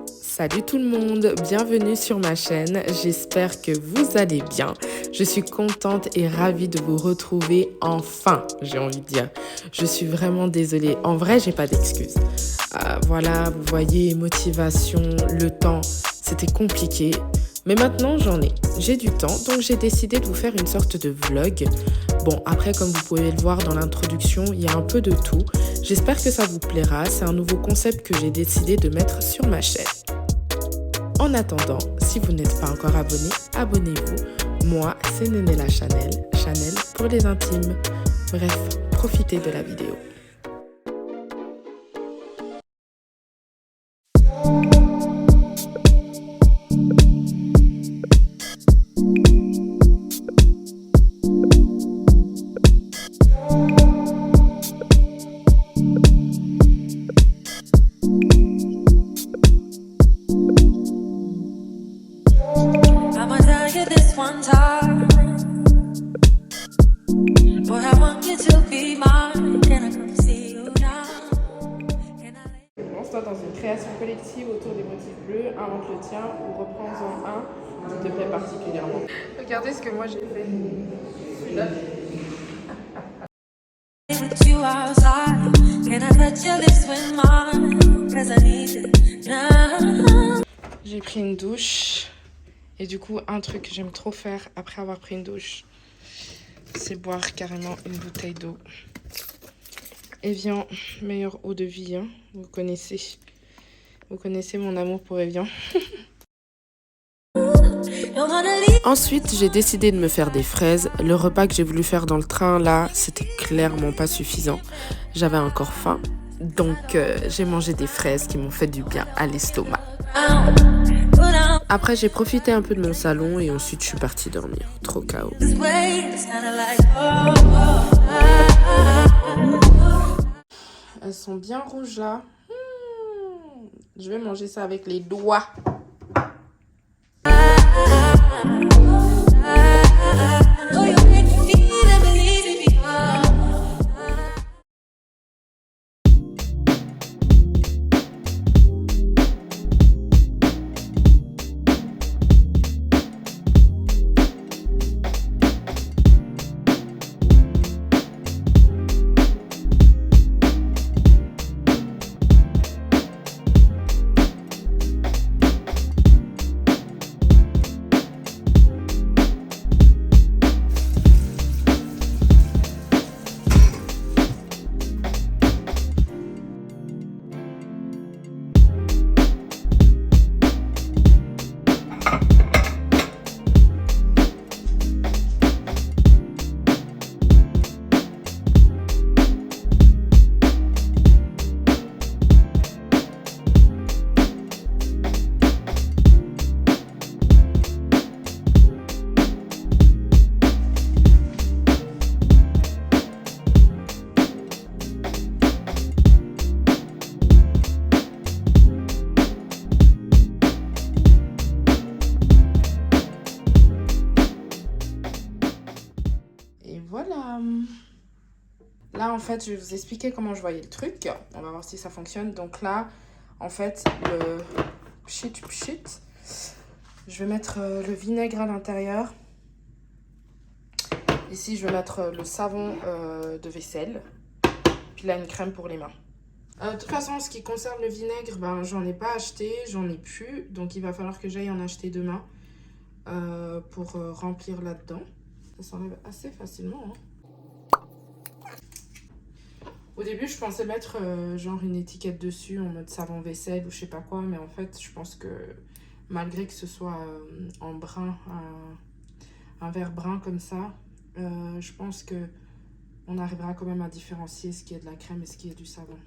Salut tout le monde, bienvenue sur ma chaîne, j'espère que vous allez bien. Je suis contente et ravie de vous retrouver enfin, j'ai envie de dire. Je suis vraiment désolée, en vrai j'ai pas d'excuses. Voilà, vous voyez, motivation, le temps, c'était compliqué. Mais maintenant j'en ai, j'ai du temps, donc j'ai décidé de vous faire une sorte de vlog. Bon, après comme vous pouvez le voir dans l'introduction, il y a un peu de tout. J'espère que ça vous plaira, c'est un nouveau concept que j'ai décidé de mettre sur ma chaîne. En attendant, si vous n'êtes pas encore abonné, abonnez-vous. Moi, c'est Nenella Chanel, Chanel pour les intimes. Bref, profitez de la vidéo. Lance-toi dans une création collective autour des motifs bleus, invente le tien ou reprends-en un qui te plaît particulièrement. Regardez ce que moi j'ai fait. Celui-là. J'ai pris une douche et du coup un truc que j'aime trop faire après avoir pris une douche, c'est boire carrément une bouteille d'eau. Evian, meilleure eau de vie, hein. Vous connaissez mon amour pour Evian. Ensuite, j'ai décidé de me faire des fraises. Le repas que j'ai voulu faire dans le train, là, c'était clairement pas suffisant. J'avais encore faim, donc j'ai mangé des fraises qui m'ont fait du bien à l'estomac. Après, j'ai profité un peu de mon salon et ensuite je suis partie dormir. Trop KO. Elles sont bien rouges là. Je vais manger ça avec les doigts. Voilà. Là, en fait, je vais vous expliquer comment je voyais le truc. On va voir si ça fonctionne. Donc là, en fait, le pchit, je vais mettre le vinaigre à l'intérieur. Ici, je vais mettre le savon de vaisselle. Puis là, une crème pour les mains. De toute façon, ce qui concerne le vinaigre, ben, j'en ai pas acheté, j'en ai plus. Donc, il va falloir que j'aille en acheter demain pour remplir là-dedans. Ça s'enlève assez facilement, hein. Au début, je pensais mettre genre une étiquette dessus en mode savon vaisselle ou je sais pas quoi. Mais en fait, je pense que malgré que ce soit en brun, un vert brun comme ça, je pense que on arrivera quand même à différencier ce qui est de la crème et ce qui est du savon.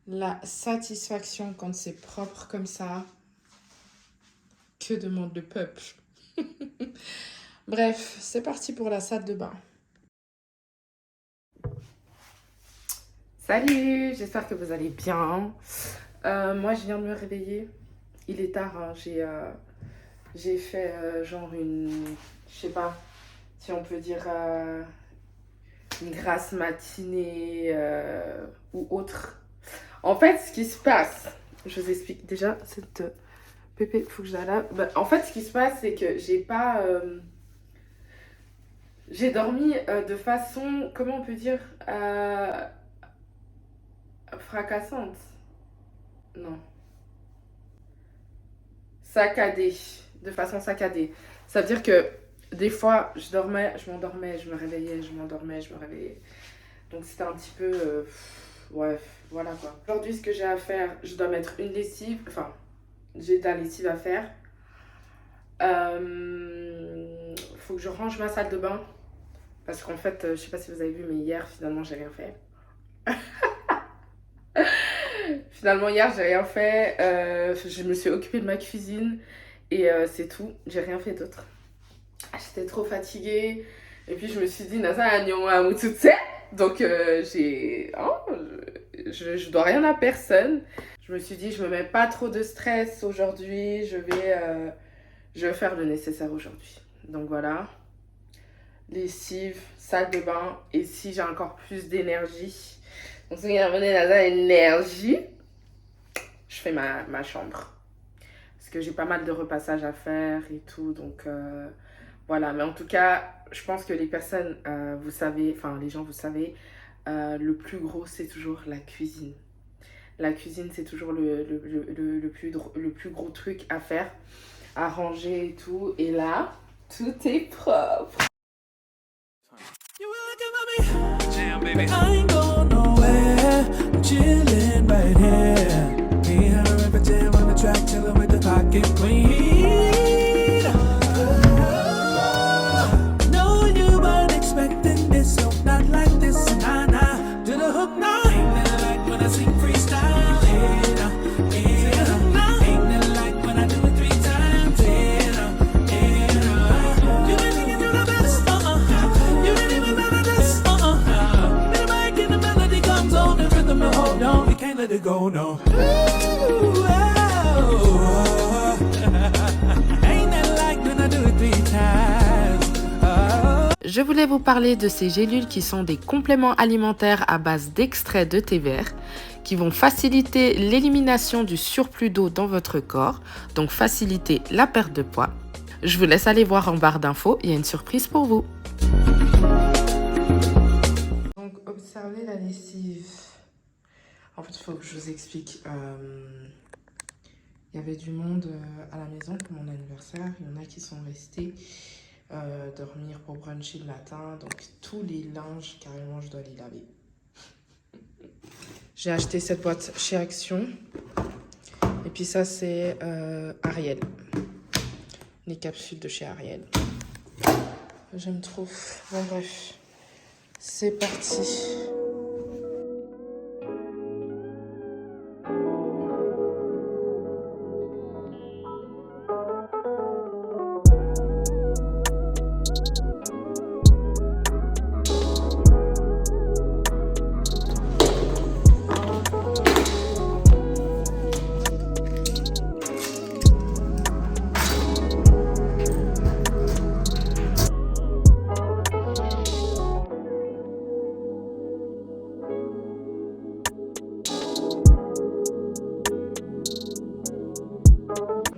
La satisfaction quand c'est propre comme ça. Que demande le peuple? Bref, c'est parti pour la salle de bain. Salut, j'espère que vous allez bien. Moi, je viens de me réveiller. Il est tard, hein. J'ai fait genre je sais pas si on peut dire une grasse matinée ou autre. En fait, ce qui se passe, je vous explique déjà, cette pépé, faut que j'aille là. Bah, en fait, ce qui se passe, c'est que j'ai dormi de façon, comment on peut dire, fracassante. Non, saccadée, de façon saccadée. Ça veut dire que des fois, je m'endormais, je me réveillais, je m'endormais, je me réveillais. Donc c'était un petit peu, ouais, voilà quoi. Aujourd'hui, ce que j'ai à faire, je dois mettre une lessive, enfin, j'ai de la lessive à faire. Faut que je range ma salle de bain. Parce qu'en fait, je sais pas si vous avez vu, mais hier, finalement, j'ai rien fait. Finalement, hier, j'ai rien fait. Je me suis occupée de ma cuisine et c'est tout. J'ai rien fait d'autre. J'étais trop fatiguée. Et puis, je me suis dit, Nasa, agnon, amututse. Donc, je dois rien à personne. Je me suis dit, je me mets pas trop de stress aujourd'hui. Je vais faire le nécessaire aujourd'hui. Donc, voilà. Lessive, salle de bain. Et si j'ai encore plus d'énergie, donc si j'ai l'énergie, je fais ma chambre. Parce que j'ai pas mal de repassages à faire et tout. Donc voilà. Mais en tout cas, je pense que les personnes, vous savez, enfin les gens, vous savez, le plus gros, c'est toujours la cuisine. La cuisine, c'est toujours le plus gros truc à faire, à ranger et tout. Et là, tout est propre. You will look at me, jam, baby. I ain't going nowhere. I'm chilling right here. Me and her ever jam on the track, chilling with the pocket queen. No, you weren't expecting this, so not like this. Nah, nah, do the hook now. Ain't that like when I sing freestyle? Ain't that like when I do it 3 times? You been thinking you're the best, you ain't even better this, the mic and the melody comes on, the rhythm will hold on, we can't let it go, no. Ooh, oh. Ain't that like when I do it 3 times? Je voulais vous parler de ces gélules qui sont des compléments alimentaires à base d'extraits de thé vert qui vont faciliter l'élimination du surplus d'eau dans votre corps, donc faciliter la perte de poids. Je vous laisse aller voir en barre d'infos, il y a une surprise pour vous. Donc observez la lessive. En fait, il faut que je vous explique. Il y avait du monde à la maison pour mon anniversaire. Il y en a qui sont restés dormir pour bruncher le matin. Donc tous les linges, carrément, je dois les laver. J'ai acheté cette boîte chez Action. Et puis ça, c'est Ariel. Les capsules de chez Ariel. J'aime trop. Bon, bref. C'est parti.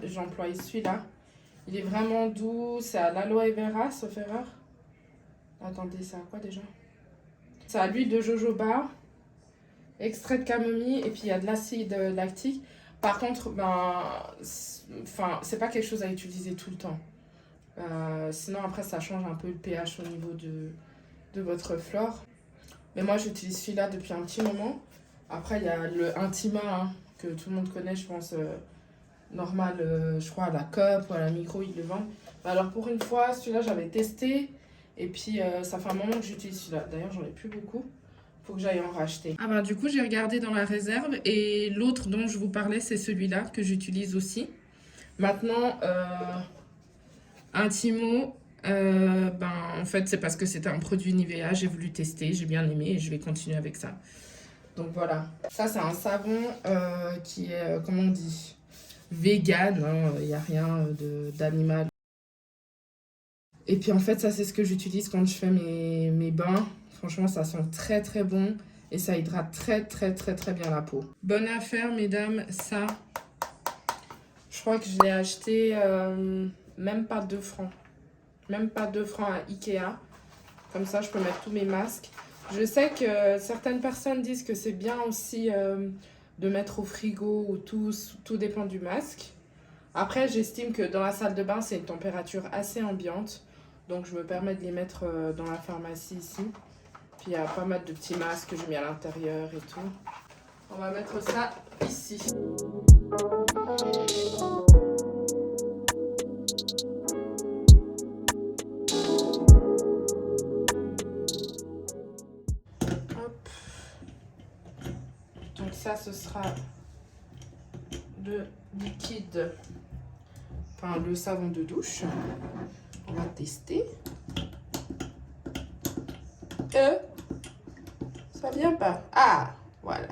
J'emploie celui-là. Il est vraiment doux. C'est à l'aloe vera, sauf erreur. Attendez, c'est à quoi déjà? C'est à l'huile de jojoba, extrait de camomille, et puis il y a de l'acide lactique. Par contre, c'est pas quelque chose à utiliser tout le temps. Sinon, après, ça change un peu le pH au niveau de votre flore. Mais moi, j'utilise celui-là depuis un petit moment. Après, il y a le Intima, hein, que tout le monde connaît, je pense, normal, je crois, à la Coop ou à la Migros, ils le vendent. Alors, pour une fois, celui-là, j'avais testé. Et puis, ça fait un moment que j'utilise celui-là. D'ailleurs, j'en ai plus beaucoup. Faut que j'aille en racheter. Ah ben, du coup, j'ai regardé dans la réserve. Et l'autre dont je vous parlais, c'est celui-là que j'utilise aussi. Maintenant, Intimo, En fait, c'est parce que c'était un produit Nivea, j'ai voulu tester, j'ai bien aimé et je vais continuer avec ça. Donc voilà. Ça, c'est un savon qui est, comment on dit, vegan, hein, il n'y a rien d'animal. Et puis en fait, ça, c'est ce que j'utilise quand je fais mes bains. Franchement, ça sent très très bon et ça hydrate très très très très bien la peau. Bonne affaire, mesdames, ça. Je crois que je l'ai acheté même pas 2 francs. Même pas 2 francs à Ikea. Comme ça, je peux mettre tous mes masques. Je sais que certaines personnes disent que c'est bien aussi de mettre au frigo ou tout dépend du masque. Après, j'estime que dans la salle de bain, c'est une température assez ambiante. Donc, je me permets de les mettre dans la pharmacie ici. Puis, il y a pas mal de petits masques que j'ai mis à l'intérieur et tout. On va mettre ça ici. Hop. Donc, ça, ce sera le liquide, enfin le savon de douche. On va tester. Ça vient pas. Ah, voilà.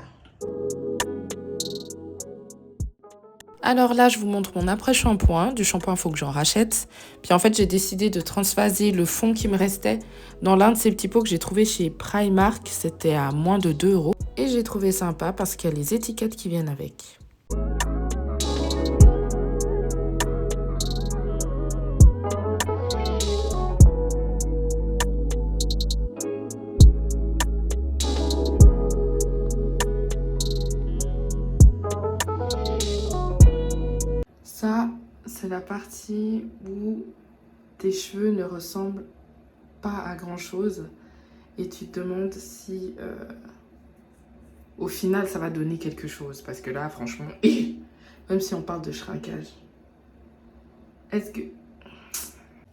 Alors là, je vous montre mon après-shampoing. Du shampoing, il faut que j'en rachète. Puis en fait, j'ai décidé de transvaser le fond qui me restait dans l'un de ces petits pots que j'ai trouvé chez Primark. C'était à moins de 2 €. Et j'ai trouvé sympa parce qu'il y a les étiquettes qui viennent avec. Ça, c'est la partie où tes cheveux ne ressemblent pas à grand-chose et tu te demandes si au final ça va donner quelque chose. Parce que là, franchement, même si on parle de shrinkage, est-ce que...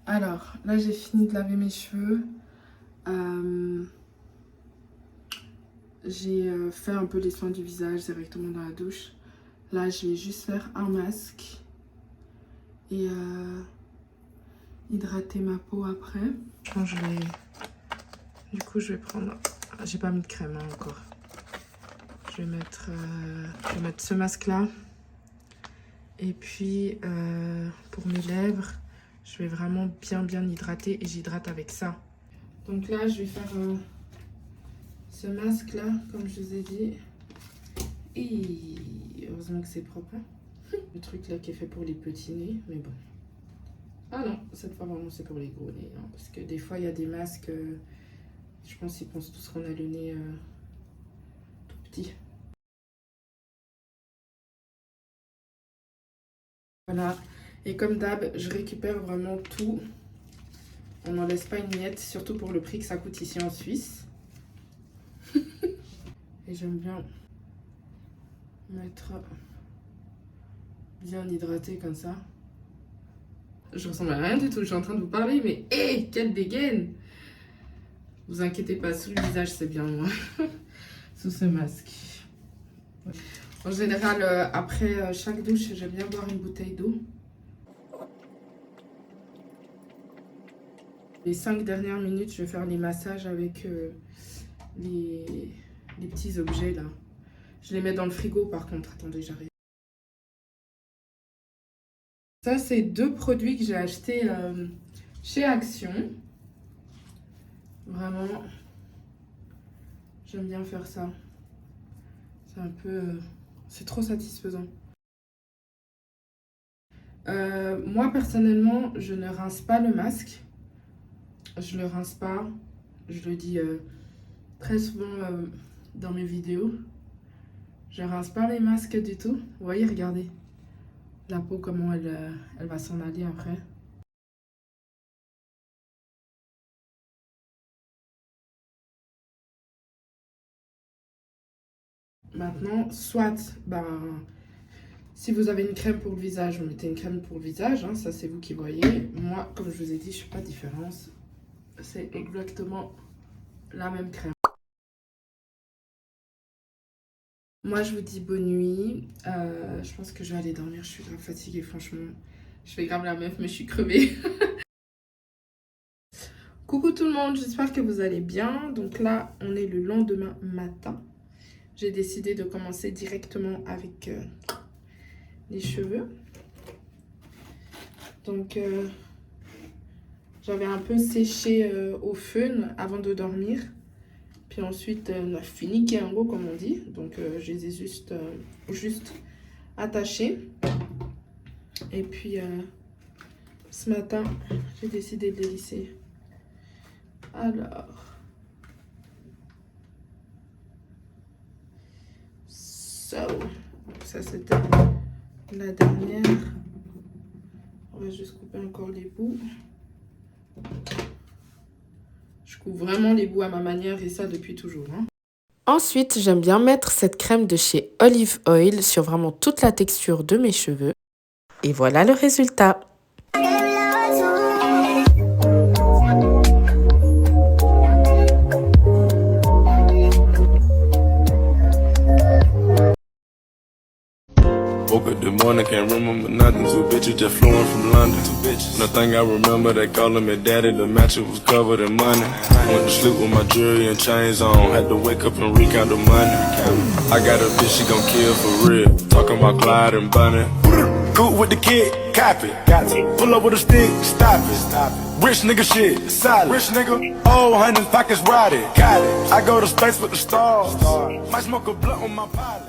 Alors, là, j'ai fini de laver mes cheveux. J'ai fait un peu les soins du visage directement dans la douche. Là, je vais juste faire un masque et hydrater ma peau après. Je vais... Du coup, je vais prendre... J'ai pas mis de crème hein, encore. Je vais mettre ce masque-là. Et puis, pour mes lèvres, je vais vraiment bien hydrater et j'hydrate avec ça. Donc là, je vais faire ce masque-là, comme je vous ai dit. Et heureusement que c'est propre. Hein. Le truc là qui est fait pour les petits nez, mais bon. Ah non, cette fois vraiment c'est pour les gros nez. Hein, parce que des fois il y a des masques, je pense qu'ils pensent tous qu'on a le nez tout petit. Voilà, et comme d'hab, je récupère vraiment tout. On n'en laisse pas une miette, surtout pour le prix que ça coûte ici en Suisse. Et j'aime bien mettre bien hydraté comme ça. Je ressemble à rien du tout, je suis en train de vous parler, mais hé, quelle dégaine! Vous inquiétez pas, sous le visage c'est bien moi, sous ce masque. En général, après chaque douche, j'aime bien boire une bouteille d'eau. Les 5 dernières minutes, je vais faire les massages avec les petits objets là. Je les mets dans le frigo par contre, attendez, j'arrive. Ça, c'est 2 produits que j'ai achetés chez Action. Vraiment, j'aime bien faire ça. C'est un peu... c'est trop satisfaisant. Moi, personnellement, je ne rince pas le masque. Je le rince pas. Je le dis très souvent dans mes vidéos. Je rince pas mes masques du tout. Vous voyez, regardez. La peau, comment elle va s'en aller après. Maintenant, soit, si vous avez une crème pour le visage, vous mettez une crème pour le visage. Hein, ça, c'est vous qui voyez. Moi, comme je vous ai dit, je ne fais pas de différence. C'est exactement la même crème. Moi, je vous dis bonne nuit. Je pense que je vais aller dormir. Je suis grave fatiguée, franchement. Je fais grave la meuf, mais je suis crevée. Coucou tout le monde, j'espère que vous allez bien. Donc là, on est le lendemain matin. J'ai décidé de commencer directement avec les cheveux. Donc j'avais un peu séché au fun avant de dormir. Puis ensuite, on a fini en gros comme on dit. Donc je les ai juste attachés. Et puis ce matin, j'ai décidé de les lisser. Alors, ça c'était la dernière. On va juste couper encore les bouts. Je coupe vraiment les bouts à ma manière et ça depuis toujours. Ensuite, j'aime bien mettre cette crème de chez Olive Oil sur vraiment toute la texture de mes cheveux. Et voilà le résultat. Woke up this morning, can't remember nothing. Two bitches just flew in from London. Nothing I remember, they calling me daddy. The mattress was covered in money. Went to sleep with my jewelry and chains on. Had to wake up and recount the money. I got a bitch, she gon' kill for real. Talking about Clyde and Bunny. Good with the kid, copy. Pull up with a stick, stop it. Rich nigga shit, solid. Rich nigga, old hundreds, pockets rotted. Got it. I go to space with the stars. Might smoke a blunt on my pilot.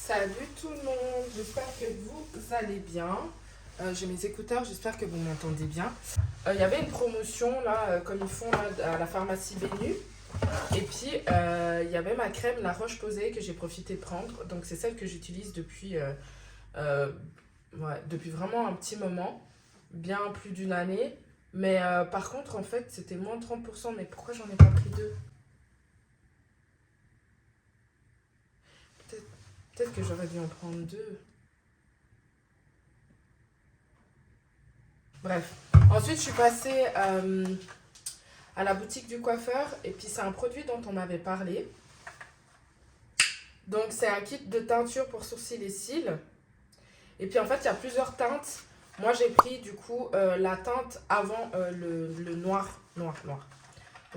Salut tout le monde, j'espère que vous allez bien. J'ai mes écouteurs, j'espère que vous m'entendez bien. Il y avait une promotion là, comme ils font là, à la pharmacie Bénu. Et puis il y avait ma crème La Roche-Posay que j'ai profité de prendre. Donc c'est celle que j'utilise depuis vraiment un petit moment, bien plus d'une année. Mais par contre en fait c'était moins 30%. Mais pourquoi j'en ai pas pris deux? Peut-être que j'aurais dû en prendre deux. Bref. Ensuite, je suis passée à la boutique du coiffeur. Et puis, c'est un produit dont on m'avait parlé. Donc, c'est un kit de teinture pour sourcils et cils. Et puis, en fait, il y a plusieurs teintes. Moi, j'ai pris, du coup, la teinte avant le noir. Donc,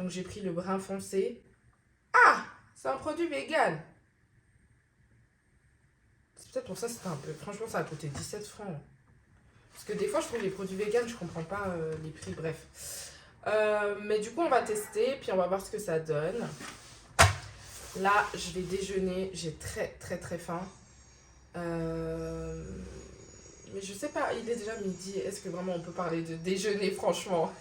j'ai pris le brun foncé. Ah! C'est un produit vegan. C'est peut-être pour ça que c'était un peu... Franchement, ça a coûté 17 francs. Parce que des fois, je trouve les produits vegan, je comprends pas les prix, bref. Mais du coup, on va tester, puis on va voir ce que ça donne. Là, je vais déjeuner. J'ai très faim. Mais je sais pas, il est déjà midi. Est-ce que vraiment on peut parler de déjeuner, franchement?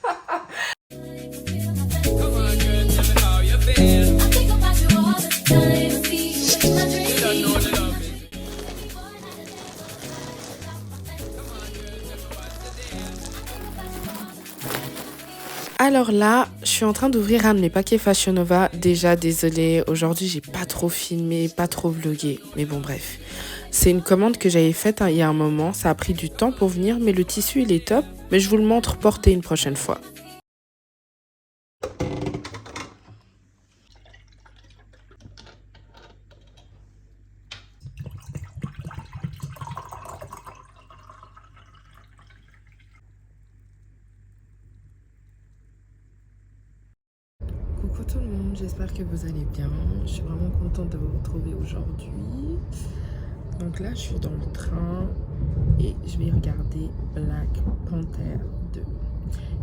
Alors là, je suis en train d'ouvrir un de mes paquets Fashion Nova. Déjà, désolée, aujourd'hui, j'ai pas trop filmé, pas trop vlogué. Mais bon, bref. C'est une commande que j'avais faite il y a un moment. Ça a pris du temps pour venir, mais le tissu, il est top. Mais je vous le montre porté une prochaine fois. tout le monde, j'espère que vous allez bien. Je suis vraiment contente de vous retrouver aujourd'hui. Donc là, je suis dans le train et je vais regarder Black Panther 2.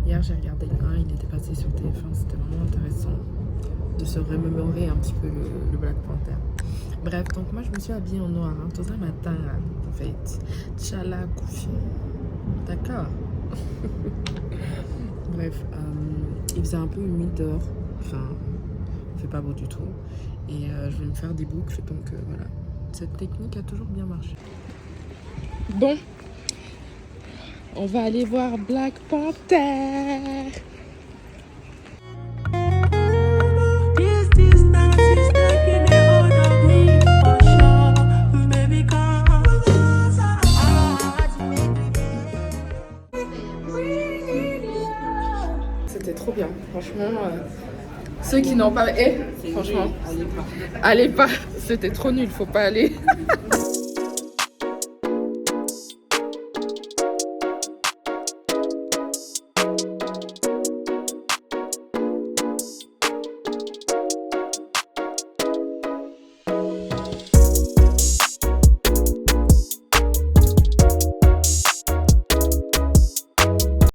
Hier, j'ai regardé le 1, il était passé sur TF1, c'était vraiment intéressant de se remémorer un petit peu le Black Panther. Bref, donc moi, je me suis habillée en noir, tout ça matin, en fait. Tchala, Koufi. D'accord. Bref, il faisait un peu humide dehors, enfin, il fait pas beau du tout. Et je vais me faire des boucles, donc voilà. Cette technique a toujours bien marché. Bon, on va aller voir Black Panther. C'était trop bien, franchement. Ceux qui n'ont pas... franchement, allez pas. C'était trop nul, faut pas aller.